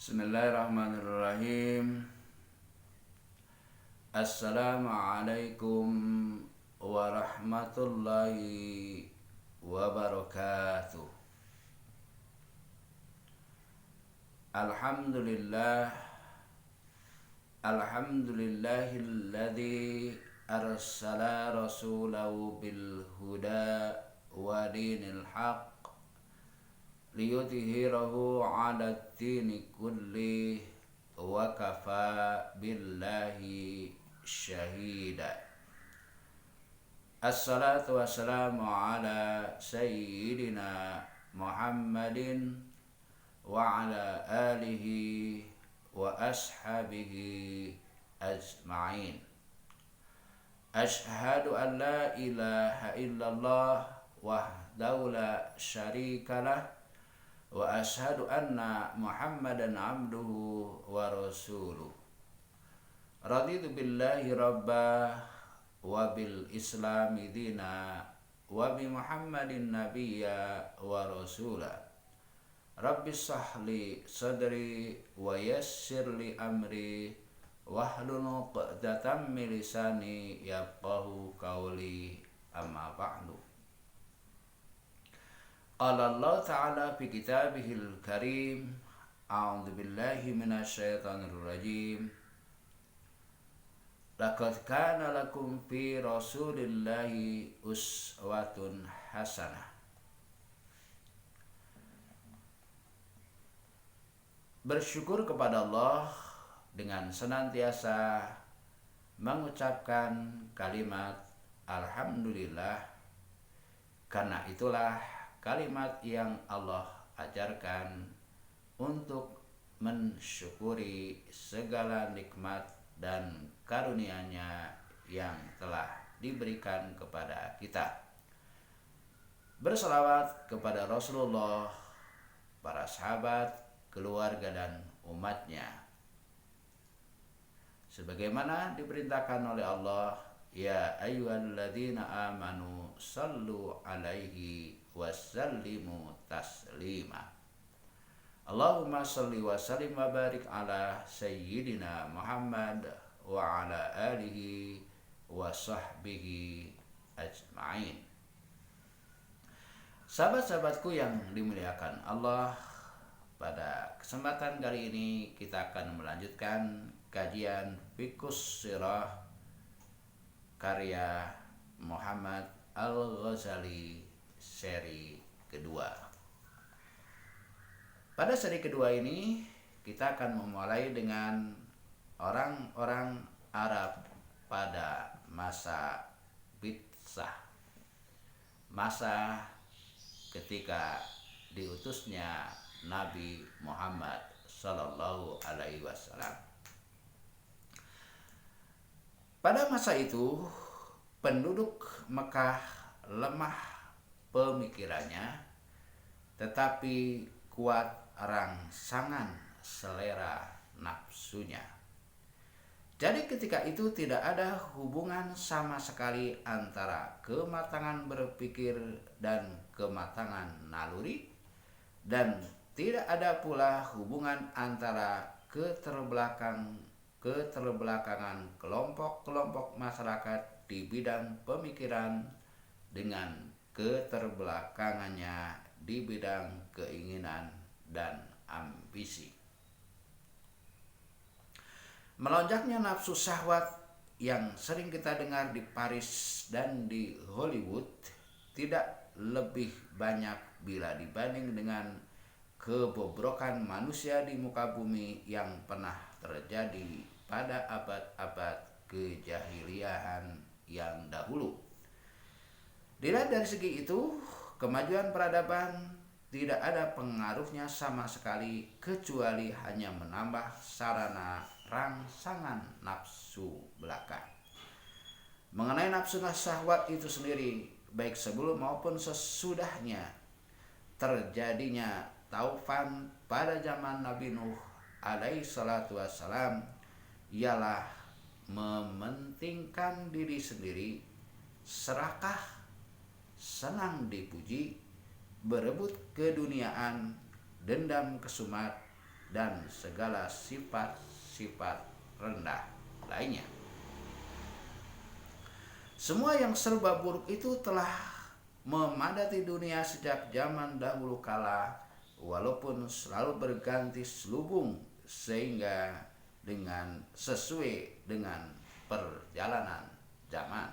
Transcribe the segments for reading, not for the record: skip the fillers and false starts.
Bismillahirrahmanirrahim. Assalamualaikum warahmatullahi wabarakatuh. Alhamdulillah. Alhamdulillahilladzi arsala rasulahu bil huda wa dinil haq liyudhhirahu 'ala ad-dini kulli wa kafa billahi syahida. Assalatu wassalamu ala sayyidina Muhammadin wa ala alihi wa ashabihi ajma'in. Ashhadu an la ilaha illallah wahdahu la syarikalah wa ashhadu anna Muhammadan abduhu wa rasuluh. Raditu billahi rabba wa bil islami dina wa bi Muhammadin nabiyya wa rasula. Rabbi sahli sadri wa yassir li amri wahlul 'uqdatam min lisani yafqahu qawli, amma ba'du. Qala Allah Ta'ala fi kitabihil karim, a'udzu billahi minasyaitonir rajim. Laqad kana lakum fi rasulillahi uswatun hasanah. Bersyukur kepada Allah dengan senantiasa mengucapkan kalimat alhamdulillah, karena itulah kalimat yang Allah ajarkan untuk mensyukuri segala nikmat dan karunia-Nya yang telah diberikan kepada kita. Berselawat kepada Rasulullah, para sahabat, keluarga dan umatnya, sebagaimana diperintahkan oleh Allah, ya ayyuhalladzina amanu sallu alaihi wasallimu taslima. Allahumma salli wa sallim wa barik ala sayyidina Muhammad wa ala alihi wa sahbihi ajma'in. Sahabat-sahabatku yang dimuliakan Allah, pada kesempatan kali ini kita akan melanjutkan kajian Fiqhus Sirah karya Muhammad Al-Ghazali seri kedua. Pada seri kedua ini kita akan memulai dengan orang-orang Arab pada masa Bitsah, masa ketika diutusnya Nabi Muhammad Sallallahu Alaihi Wasallam. Pada masa itu penduduk Mekah lemah pemikirannya, tetapi kuat rangsangan selera nafsunya. Jadi ketika itu tidak ada hubungan sama sekali antara kematangan berpikir dan kematangan naluri, dan tidak ada pula hubungan antara keterbelakangan kelompok-kelompok masyarakat di bidang pemikiran dengan keterbelakangannya di bidang keinginan dan ambisi. Melonjaknya nafsu syahwat yang sering kita dengar di Paris dan di Hollywood tidak lebih banyak bila dibanding dengan kebobrokan manusia di muka bumi yang pernah terjadi pada abad-abad kejahiliahan yang dahulu. Dilihat dari segi itu, kemajuan peradaban tidak ada pengaruhnya sama sekali, kecuali hanya menambah sarana rangsangan nafsu belaka. Mengenai nafsu syahwat itu sendiri, baik sebelum maupun sesudahnya terjadinya taufan pada zaman Nabi Nuh alaihi salatu wassalam, ialah mementingkan diri sendiri, serakah, senang dipuji, berebut keduniaan, dendam kesumat, dan segala sifat-sifat rendah lainnya. Semua yang serba buruk itu telah memadati dunia sejak zaman dahulu kala, walaupun selalu berganti selubung sehingga sesuai dengan perjalanan zaman.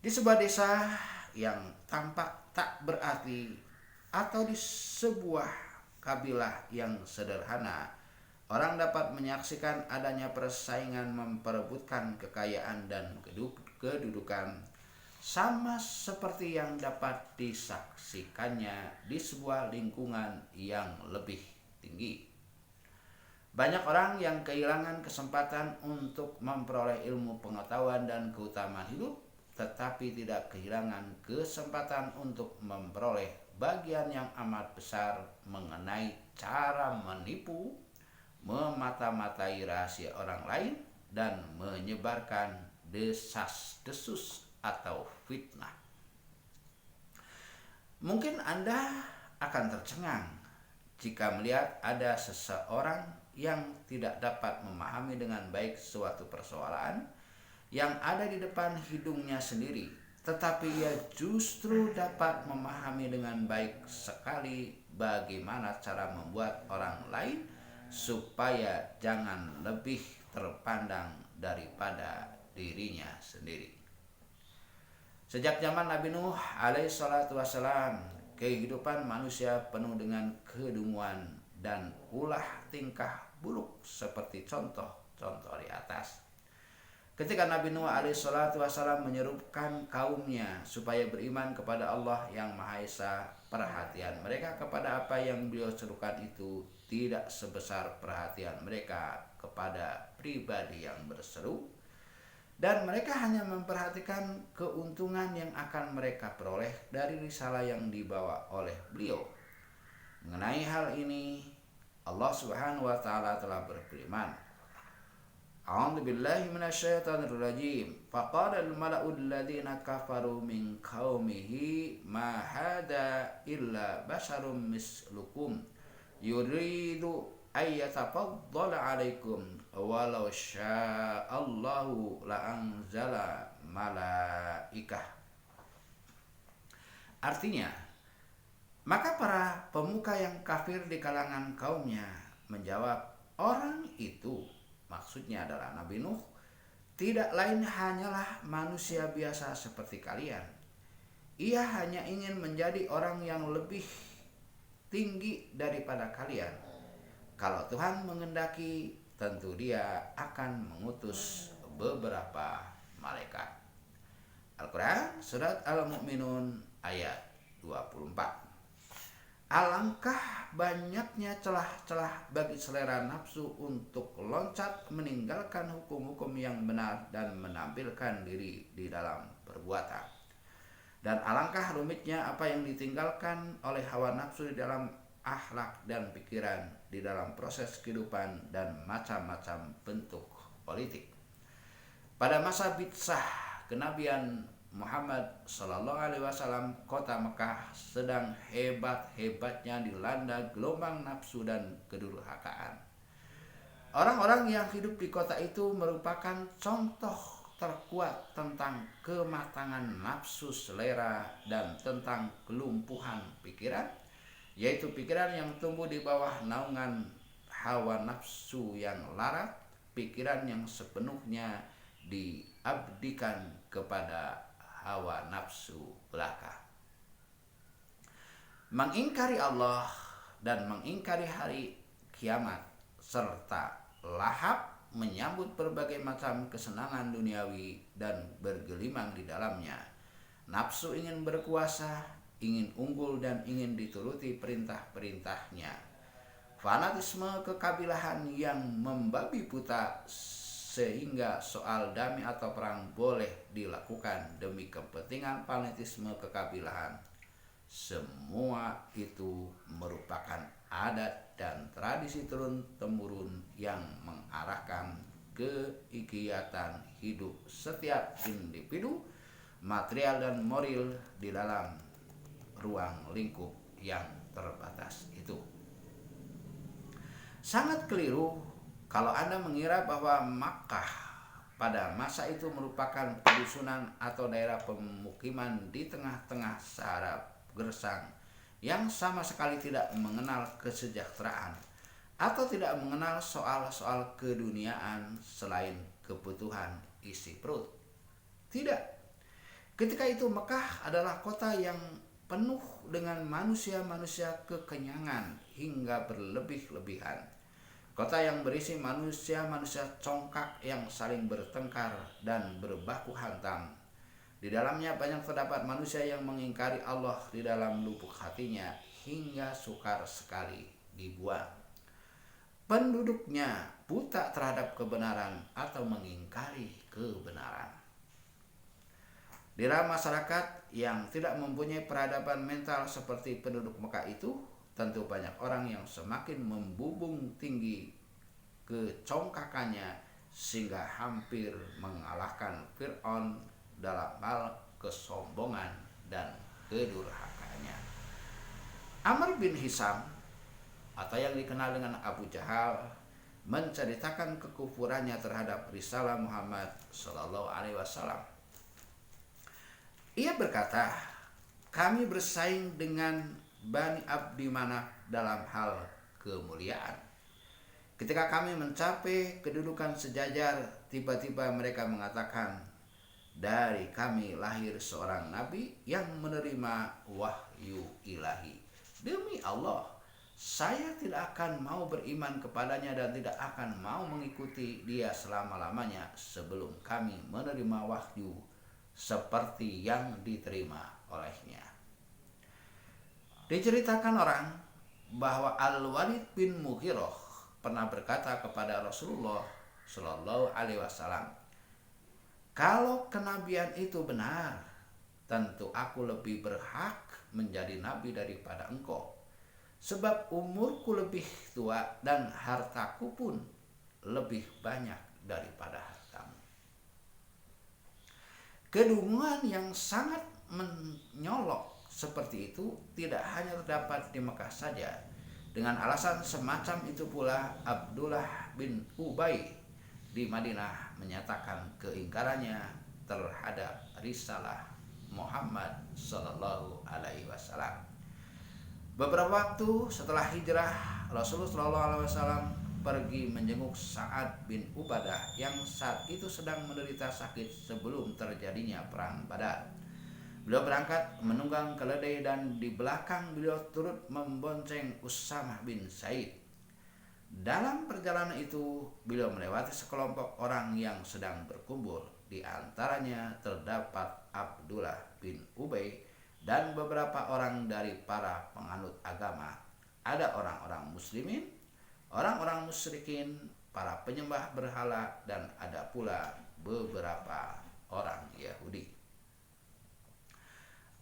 Di sebuah desa yang tampak tak berarti atau di sebuah kabilah yang sederhana, orang dapat menyaksikan adanya persaingan memperebutkan kekayaan dan kedudukan, sama seperti yang dapat disaksikannya di sebuah lingkungan yang lebih tinggi. Banyak orang yang kehilangan kesempatan untuk memperoleh ilmu pengetahuan dan keutamaan hidup, tetapi tidak kehilangan kesempatan untuk memperoleh bagian yang amat besar mengenai cara menipu, memata-matai rahasia orang lain, dan menyebarkan desas-desus atau fitnah. Mungkin Anda akan tercengang jika melihat ada seseorang yang tidak dapat memahami dengan baik suatu persoalan yang ada di depan hidungnya sendiri, tetapi ia justru dapat memahami dengan baik sekali bagaimana cara membuat orang lain supaya jangan lebih terpandang daripada dirinya sendiri. Sejak zaman Nabi Nuh alaihissalatu wassalam, kehidupan manusia penuh dengan kedunguan dan ulah tingkah buruk seperti contoh-contoh di atas. Ketika Nabi Nuh alaihissalatu wassalam menyerukan kaumnya supaya beriman kepada Allah yang Maha Esa, perhatian mereka kepada apa yang beliau serukan itu tidak sebesar perhatian mereka kepada pribadi yang berseru, dan mereka hanya memperhatikan keuntungan yang akan mereka peroleh dari risalah yang dibawa oleh beliau. Mengenai hal ini, Allah Subhanahu wa taala telah berfirman, A'udzu billahi minasyaitonir rajim. Faqala al-mala'u alladziina kafaru min qaumihi ma hada illa basharum mislukum yuridu ay yatafaddala 'alaikum walau sya'allahu la'anzala malaikah. Artinya, maka para pemuka yang kafir di kalangan kaumnya menjawab, orang itu, maksudnya adalah Nabi Nuh, tidak lain hanyalah manusia biasa seperti kalian. Ia hanya ingin menjadi orang yang lebih tinggi daripada kalian. Kalau Tuhan menghendaki, tentu Dia akan mengutus beberapa malaikat. Al-Quran Surat Al-Mu'minun ayat 24. Alangkah banyaknya celah-celah bagi selera nafsu untuk loncat meninggalkan hukum-hukum yang benar dan menampilkan diri di dalam perbuatan. Dan alangkah rumitnya apa yang ditinggalkan oleh hawa nafsu di dalam akhlak dan pikiran, di dalam proses kehidupan dan macam-macam bentuk politik. Pada masa bitsah kenabian Muhammad Sallallahu Alaihi Wasallam, kota Mekah sedang hebat-hebatnya dilanda gelombang nafsu dan kedurhakaan. Orang-orang yang hidup di kota itu merupakan contoh terkuat tentang kematangan nafsu selera dan tentang kelumpuhan pikiran, yaitu pikiran yang tumbuh di bawah naungan hawa nafsu yang larat, pikiran yang sepenuhnya diabdikan kepada hawa nafsu belaka. Mengingkari Allah dan mengingkari hari kiamat serta lahap menyambut berbagai macam kesenangan duniawi dan bergelimang di dalamnya. Nafsu ingin berkuasa, ingin unggul dan ingin dituruti perintah-perintahnya. Fanatisme kekabilahan yang membabi buta sehingga soal damai atau perang boleh dilakukan demi kepentingan fanatisme kekabilahan. Semua itu merupakan adat dan tradisi turun-temurun yang mengarahkan kegiatan hidup setiap individu, material dan moral di dalam ruang lingkup yang terbatas itu. Sangat keliru kalau Anda mengira bahwa Makkah pada masa itu merupakan pedusunan atau daerah pemukiman di tengah-tengah Sahara gersang yang sama sekali tidak mengenal kesejahteraan atau tidak mengenal soal-soal keduniaan selain kebutuhan isi perut. Tidak. Ketika itu Mekah adalah kota yang penuh dengan manusia-manusia kekenyangan hingga berlebih-lebihan. Kota yang berisi manusia-manusia congkak yang saling bertengkar dan berbaku hantam. Di dalamnya banyak terdapat manusia yang mengingkari Allah di dalam lubuk hatinya hingga sukar sekali dibuang. Penduduknya buta terhadap kebenaran atau mengingkari kebenaran. Di dalam masyarakat yang tidak mempunyai peradaban mental seperti penduduk Mekah itu, tentu banyak orang yang semakin membubung tinggi kecongkakannya sehingga hampir mengalahkan Fir'aun dalam hal kesombongan dan kedurhakaannya. Amr bin Hisam atau yang dikenal dengan Abu Jahal menceritakan kekufurannya terhadap risalah Muhammad Sallallahu Alaihi Wasallam. Ia berkata, kami bersaing dengan Bani Abdi Manaf dalam hal kemuliaan. Ketika kami mencapai kedudukan sejajar, tiba-tiba mereka mengatakan, dari kami lahir seorang nabi yang menerima wahyu ilahi. Demi Allah, saya tidak akan mau beriman kepadanya dan tidak akan mau mengikuti dia selama-lamanya sebelum kami menerima wahyu seperti yang diterima olehnya. Diceritakan orang bahwa Al-Walid bin Mughirah pernah berkata kepada Rasulullah Shallallahu Alaihi Wasallam, kalau kenabian itu benar, tentu aku lebih berhak menjadi nabi daripada engkau, sebab umurku lebih tua dan hartaku pun lebih banyak daripada hartamu. Kedunguan yang sangat menyolok seperti itu tidak hanya terdapat di Mekah saja. Dengan alasan semacam itu pula Abdullah bin Ubay di Madinah menyatakan keingkarannya terhadap risalah Muhammad Sallallahu Alaihi Wasallam. Beberapa waktu setelah hijrah, Rasulullah Sallallahu Alaihi Wasallam pergi menjenguk Sa'ad bin Ubadah yang saat itu sedang menderita sakit sebelum terjadinya perang Badar. Beliau berangkat menunggang keledai dan di belakang beliau turut membonceng Usamah bin Zaid. Dalam perjalanan itu, beliau melewati sekelompok orang yang sedang berkumpul. Di antaranya terdapat Abdullah bin Ubay dan beberapa orang dari para penganut agama. Ada orang-orang muslimin, orang-orang musyrikin, para penyembah berhala, dan ada pula beberapa orang Yahudi.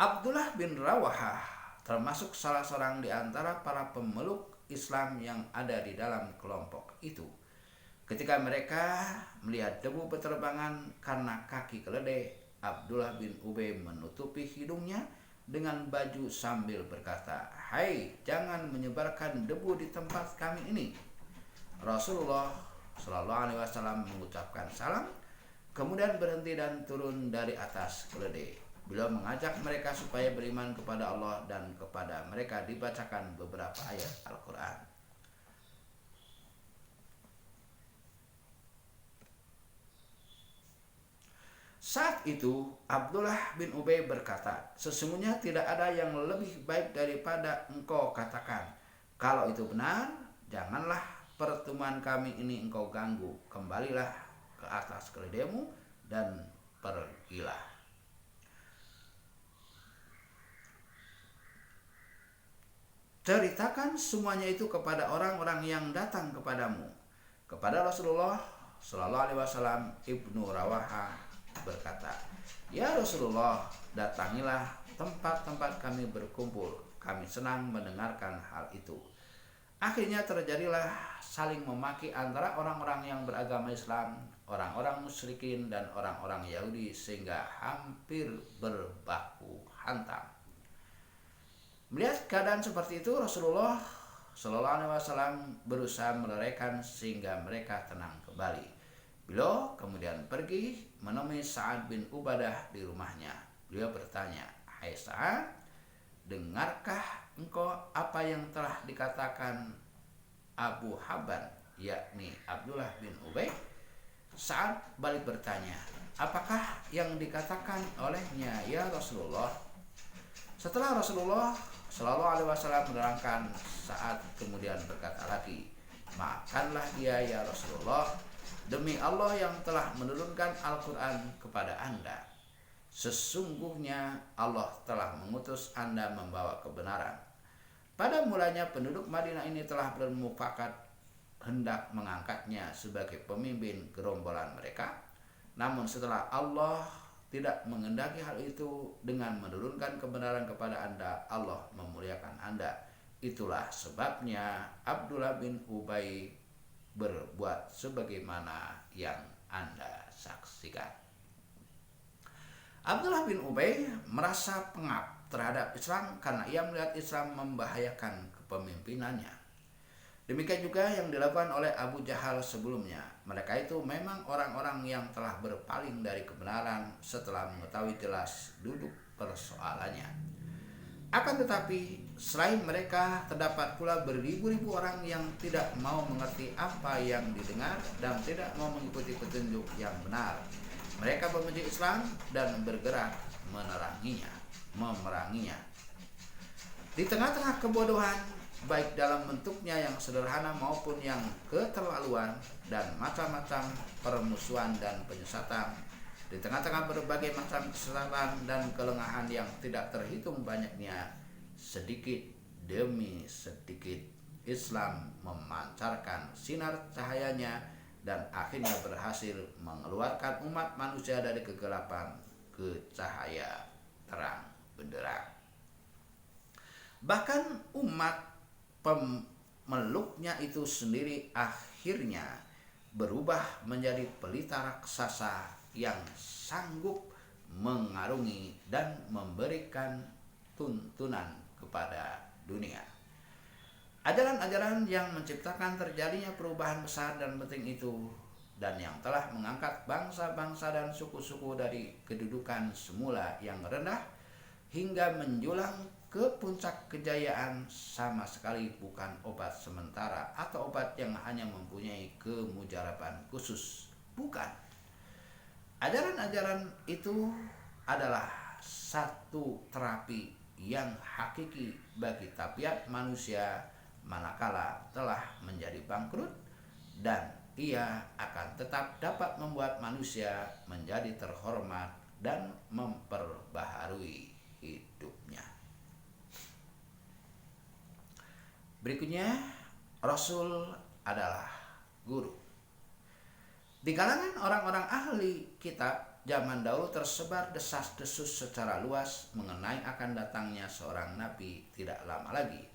Abdullah bin Rawahah termasuk salah seorang di antara para pemeluk Islam yang ada di dalam kelompok itu. Ketika mereka melihat debu berterbangan karena kaki keledai, Abdullah bin Ubay menutupi hidungnya dengan baju sambil berkata, "Hai, jangan menyebarkan debu di tempat kami ini." Rasulullah Shallallahu Alaihi Wasallam mengucapkan salam, kemudian berhenti dan turun dari atas keledai. Beliau mengajak mereka supaya beriman kepada Allah dan kepada mereka dibacakan beberapa ayat Al-Quran. Saat itu Abdullah bin Ubay berkata, sesungguhnya tidak ada yang lebih baik daripada engkau katakan. Kalau itu benar, janganlah pertemuan kami ini engkau ganggu. Kembalilah ke atas keledaimu dan pergilah. Ceritakan semuanya itu kepada orang-orang yang datang kepadamu. Kepada Rasulullah Shallallahu Alaihi Wasallam, Ibnu Rawahah berkata, "Ya Rasulullah, datangilah tempat-tempat kami berkumpul. Kami senang mendengarkan hal itu." Akhirnya terjadilah saling memaki antara orang-orang yang beragama Islam, orang-orang musyrikin, dan orang-orang Yahudi sehingga hampir berbaku hantam. Melihat keadaan seperti itu, Rasulullah Shallallahu Alaihi Wasallam berusaha melelehkan sehingga mereka tenang kembali. Beliau kemudian pergi menemui Sa'ad bin Ubadah di rumahnya. Beliau bertanya, "Hai Sa'ad, dengarkah engkau apa yang telah dikatakan Abu Habban, yakni Abdullah bin Ubay?" Sa'ad balik bertanya, "Apakah yang dikatakan olehnya ya Rasulullah?" Setelah Rasulullah Shallallahu Alaihi Wasallam menerangkan, Sa'ad kemudian berkata lagi, "Maafkanlah dia ya Rasulullah, demi Allah yang telah menurunkan Al-Quran kepada Anda. Sesungguhnya Allah telah mengutus Anda membawa kebenaran. Pada mulanya penduduk Madinah ini telah bermufakat hendak mengangkatnya sebagai pemimpin gerombolan mereka. Namun setelah Allah tidak mengendaki hal itu dengan menurunkan kebenaran kepada Anda, Allah memuliakan Anda. Itulah sebabnya Abdullah bin Ubay berbuat sebagaimana yang Anda saksikan." Abdullah bin Ubay merasa pengap terhadap Islam karena ia melihat Islam membahayakan kepemimpinannya. Demikian juga yang dilakukan oleh Abu Jahal sebelumnya. Mereka itu memang orang-orang yang telah berpaling dari kebenaran setelah mengetahui jelas duduk persoalannya. Akan tetapi, selain mereka, terdapat pula beribu-ribu orang yang tidak mau mengerti apa yang didengar dan tidak mau mengikuti petunjuk yang benar. Mereka membenci Islam dan bergerak memeranginya. Di tengah-tengah kebodohan, baik dalam bentuknya yang sederhana maupun yang keterlaluan dan macam-macam permusuhan dan penyesatan, di tengah-tengah berbagai macam kesalahan dan kelengahan yang tidak terhitung banyaknya, sedikit demi sedikit Islam memancarkan sinar cahayanya dan akhirnya berhasil mengeluarkan umat manusia dari kegelapan ke cahaya terang benderang. Bahkan umat pemeluknya itu sendiri akhirnya berubah menjadi pelita raksasa yang sanggup mengarungi dan memberikan tuntunan kepada dunia. Ajaran-ajaran yang menciptakan terjadinya perubahan besar dan penting itu, dan yang telah mengangkat bangsa-bangsa dan suku-suku dari kedudukan semula yang rendah hingga menjulang ke puncak kejayaan, sama sekali bukan obat sementara atau obat yang hanya mempunyai kemujaraban khusus. Bukan. Ajaran-ajaran itu adalah satu terapi yang hakiki bagi tabiat manusia manakala telah menjadi bangkrut, dan ia akan tetap dapat membuat manusia menjadi terhormat dan memperbaharui hidupnya. Berikutnya, Rasul adalah guru. Di kalangan orang-orang ahli kitab zaman dahulu tersebar desas-desus secara luas mengenai akan datangnya seorang nabi tidak lama lagi.